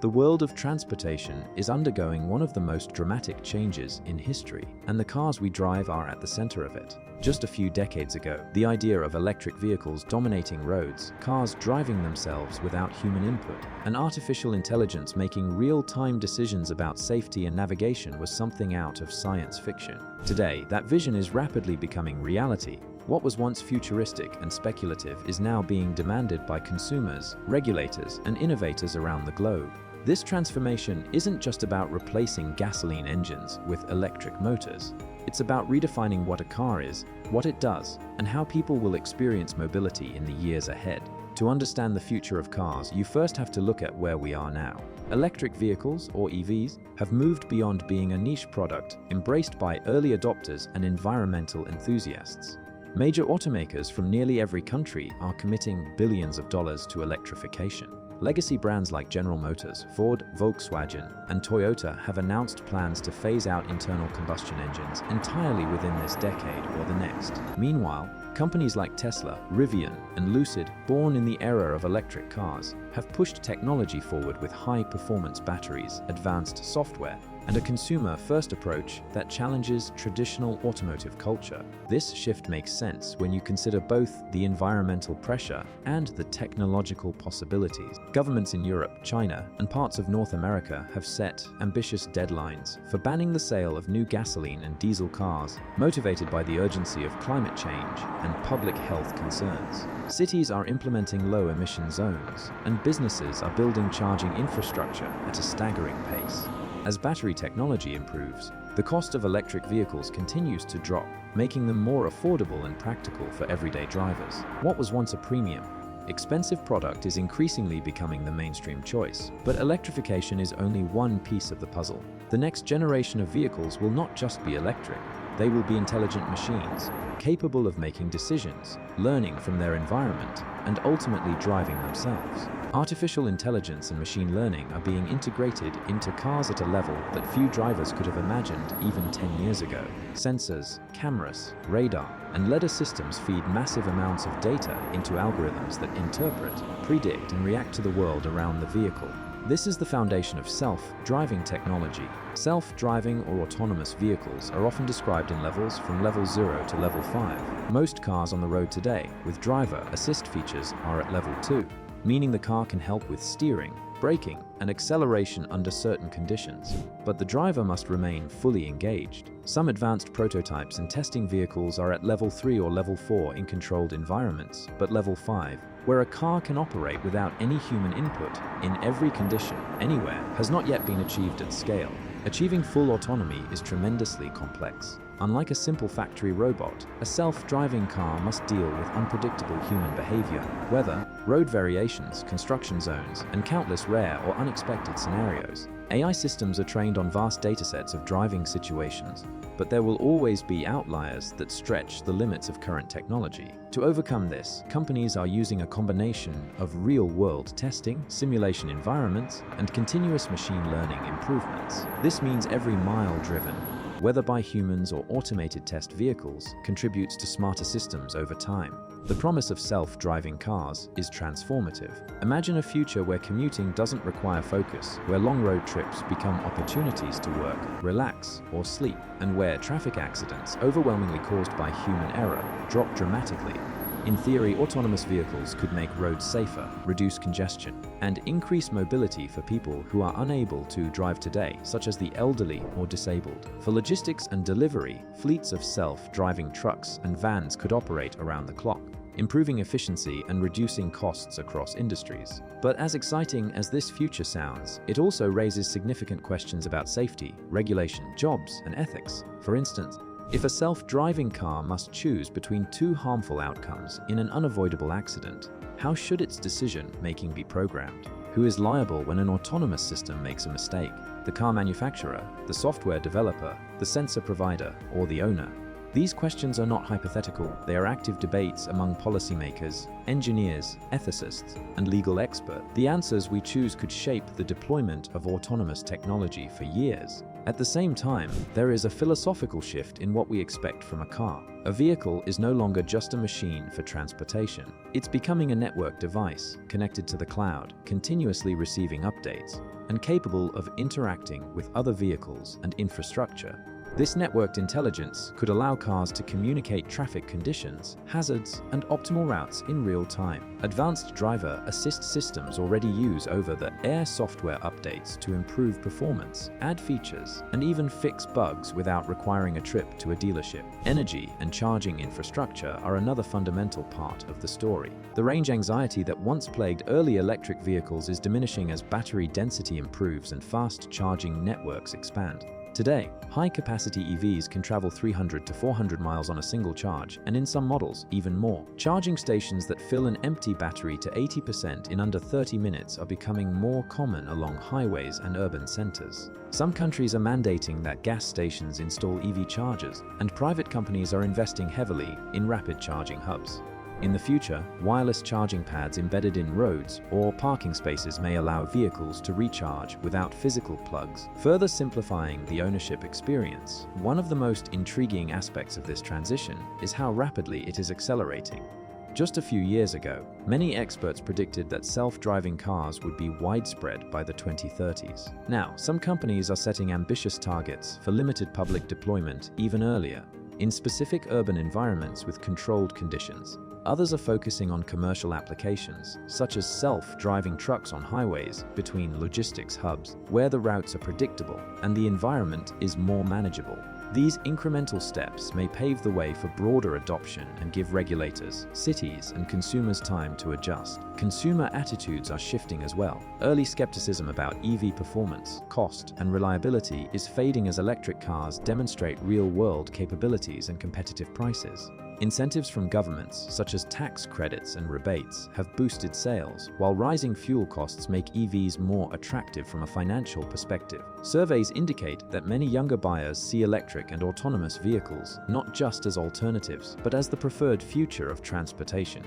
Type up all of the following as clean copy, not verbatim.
The world of transportation is undergoing one of the most dramatic changes in history, and the cars we drive are at the center of it. Just a few decades ago, the idea of electric vehicles dominating roads, cars driving themselves without human input, and artificial intelligence making real-time decisions about safety and navigation was something out of science fiction. Today, that vision is rapidly becoming reality. What was once futuristic and speculative is now being demanded by consumers, regulators, and innovators around the globe. This transformation isn't just about replacing gasoline engines with electric motors. It's about redefining what a car is, what it does, and how people will experience mobility in the years ahead. To understand the future of cars, you first have to look at where we are now. Electric vehicles, or EVs, have moved beyond being a niche product, embraced by early adopters and environmental enthusiasts. Major automakers from nearly every country are committing billions of dollars to electrification. Legacy brands like General Motors, Ford, Volkswagen, and Toyota have announced plans to phase out internal combustion engines entirely within this decade or the next. Meanwhile, companies like Tesla, Rivian, and Lucid, born in the era of electric cars, have pushed technology forward with high-performance batteries, advanced software, and a consumer-first approach that challenges traditional automotive culture. This shift makes sense when you consider both the environmental pressure and the technological possibilities. Governments in Europe, China, and parts of North America have set ambitious deadlines for banning the sale of new gasoline and diesel cars, motivated by the urgency of climate change and public health concerns. Cities are implementing low-emission zones, and businesses are building charging infrastructure at a staggering pace. As battery technology improves, the cost of electric vehicles continues to drop, making them more affordable and practical for everyday drivers. What was once a premium, expensive product is increasingly becoming the mainstream choice. But electrification is only one piece of the puzzle. The next generation of vehicles will not just be electric. They will be intelligent machines, capable of making decisions, learning from their environment, and ultimately driving themselves. Artificial intelligence and machine learning are being integrated into cars at a level that few drivers could have imagined even 10 years ago. Sensors, cameras, radar, and LiDAR systems feed massive amounts of data into algorithms that interpret, predict, and react to the world around the vehicle. This is the foundation of self-driving technology. Self-driving or autonomous vehicles are often described in levels from level 0 to level 5. Most cars on the road today with driver assist features are at level 2, meaning the car can help with steering, braking, and acceleration under certain conditions, but the driver must remain fully engaged. Some advanced prototypes and testing vehicles are at level 3 or level 4 in controlled environments, but level 5, where a car can operate without any human input in every condition, anywhere, has not yet been achieved at scale. Achieving full autonomy is tremendously complex. Unlike a simple factory robot, a self-driving car must deal with unpredictable human behavior, weather, road variations, construction zones, and countless rare or unexpected scenarios. AI systems are trained on vast datasets of driving situations, but there will always be outliers that stretch the limits of current technology. To overcome this, companies are using a combination of real-world testing, simulation environments, and continuous machine learning improvements. This means every mile driven, whether by humans or automated test vehicles, contributes to smarter systems over time. The promise of self-driving cars is transformative. Imagine a future where commuting doesn't require focus, where long road trips become opportunities to work, relax, or sleep, and where traffic accidents, overwhelmingly caused by human error, drop dramatically. In theory, autonomous vehicles could make roads safer, reduce congestion, and increase mobility for people who are unable to drive today, such as the elderly or disabled. For logistics and delivery, fleets of self-driving trucks and vans could operate around the clock, improving efficiency and reducing costs across industries. But as exciting as this future sounds, it also raises significant questions about safety, regulation, jobs, and ethics. For instance, if a self-driving car must choose between two harmful outcomes in an unavoidable accident, how should its decision-making be programmed? Who is liable when an autonomous system makes a mistake? The car manufacturer, the software developer, the sensor provider, or the owner? These questions are not hypothetical, they are active debates among policymakers, engineers, ethicists, and legal experts. The answers we choose could shape the deployment of autonomous technology for years. At the same time, there is a philosophical shift in what we expect from a car. A vehicle is no longer just a machine for transportation. It's becoming a network device, connected to the cloud, continuously receiving updates. and capable of interacting with other vehicles and infrastructure. This networked intelligence could allow cars to communicate traffic conditions, hazards, and optimal routes in real time. Advanced driver assist systems already use over-the-air software updates to improve performance, add features, and even fix bugs without requiring a trip to a dealership. Energy and charging infrastructure are another fundamental part of the story. The range anxiety that once plagued early electric vehicles is diminishing as battery density improves and fast charging networks expand. Today, high-capacity EVs can travel 300 to 400 miles on a single charge, and in some models, even more. Charging stations that fill an empty battery to 80% in under 30 minutes are becoming more common along highways and urban centers. Some countries are mandating that gas stations install EV chargers, and private companies are investing heavily in rapid charging hubs. In the future, wireless charging pads embedded in roads or parking spaces may allow vehicles to recharge without physical plugs, further simplifying the ownership experience. One of the most intriguing aspects of this transition is how rapidly it is accelerating. Just a few years ago, many experts predicted that self-driving cars would be widespread by the 2030s. Now, some companies are setting ambitious targets for limited public deployment even earlier, in specific urban environments with controlled conditions. Others are focusing on commercial applications, such as self-driving trucks on highways between logistics hubs, where the routes are predictable and the environment is more manageable. These incremental steps may pave the way for broader adoption and give regulators, cities, and consumers time to adjust. Consumer attitudes are shifting as well. Early skepticism about EV performance, cost, and reliability is fading as electric cars demonstrate real-world capabilities and competitive prices. Incentives from governments, such as tax credits and rebates, have boosted sales, while rising fuel costs make EVs more attractive from a financial perspective. Surveys indicate that many younger buyers see electric and autonomous vehicles not just as alternatives, but as the preferred future of transportation.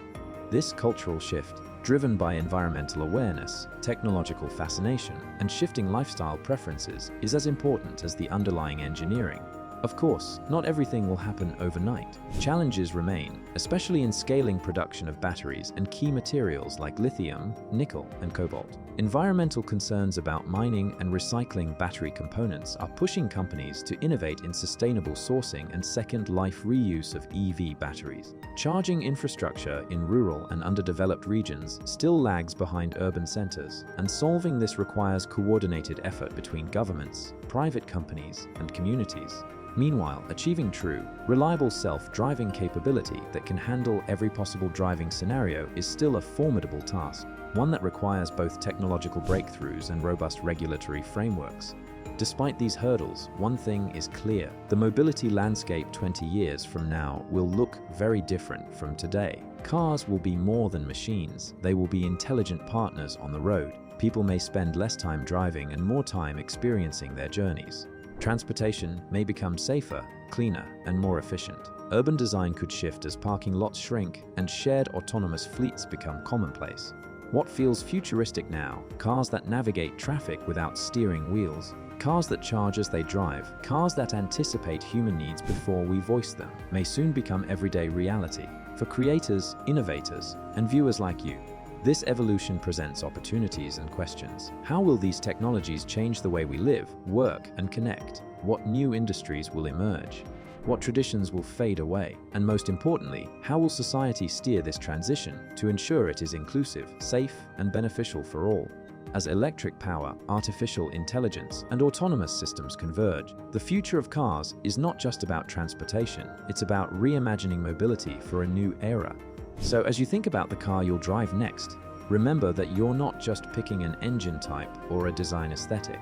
This cultural shift, driven by environmental awareness, technological fascination, and shifting lifestyle preferences, is as important as the underlying engineering. Of course, not everything will happen overnight. Challenges remain, especially in scaling production of batteries and key materials like lithium, nickel, and cobalt. Environmental concerns about mining and recycling battery components are pushing companies to innovate in sustainable sourcing and second-life reuse of EV batteries. Charging infrastructure in rural and underdeveloped regions still lags behind urban centers, and solving this requires coordinated effort between governments, private companies, and communities. Meanwhile, achieving true, reliable self-driving capability that can handle every possible driving scenario is still a formidable task, one that requires both technological breakthroughs and robust regulatory frameworks. Despite these hurdles, one thing is clear: the mobility landscape 20 years from now will look very different from today. Cars will be more than machines. They will be intelligent partners on the road. People may spend less time driving and more time experiencing their journeys. Transportation may become safer, cleaner, and more efficient. Urban design could shift as parking lots shrink and shared autonomous fleets become commonplace. What feels futuristic now? Cars that navigate traffic without steering wheels, cars that charge as they drive, cars that anticipate human needs before we voice them, may soon become everyday reality for creators, innovators, and viewers like you. This evolution presents opportunities and questions. How will these technologies change the way we live, work, and connect? What new industries will emerge? What traditions will fade away? And most importantly, how will society steer this transition to ensure it is inclusive, safe, and beneficial for all? As electric power, artificial intelligence, and autonomous systems converge, the future of cars is not just about transportation, it's about reimagining mobility for a new era. So as you think about the car you'll drive next, remember that you're not just picking an engine type or a design aesthetic.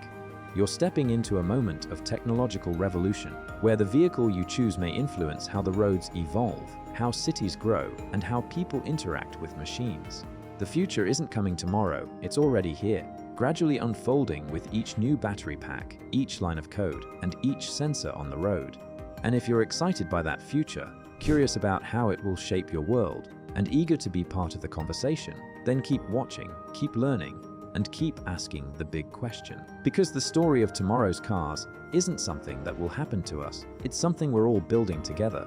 You're stepping into a moment of technological revolution, where the vehicle you choose may influence how the roads evolve, how cities grow, and how people interact with machines. The future isn't coming tomorrow, it's already here, gradually unfolding with each new battery pack, each line of code, and each sensor on the road. And if you're excited by that future, curious about how it will shape your world, and eager to be part of the conversation, then keep watching, keep learning, and keep asking the big question. Because the story of tomorrow's cars isn't something that will happen to us, it's something we're all building together.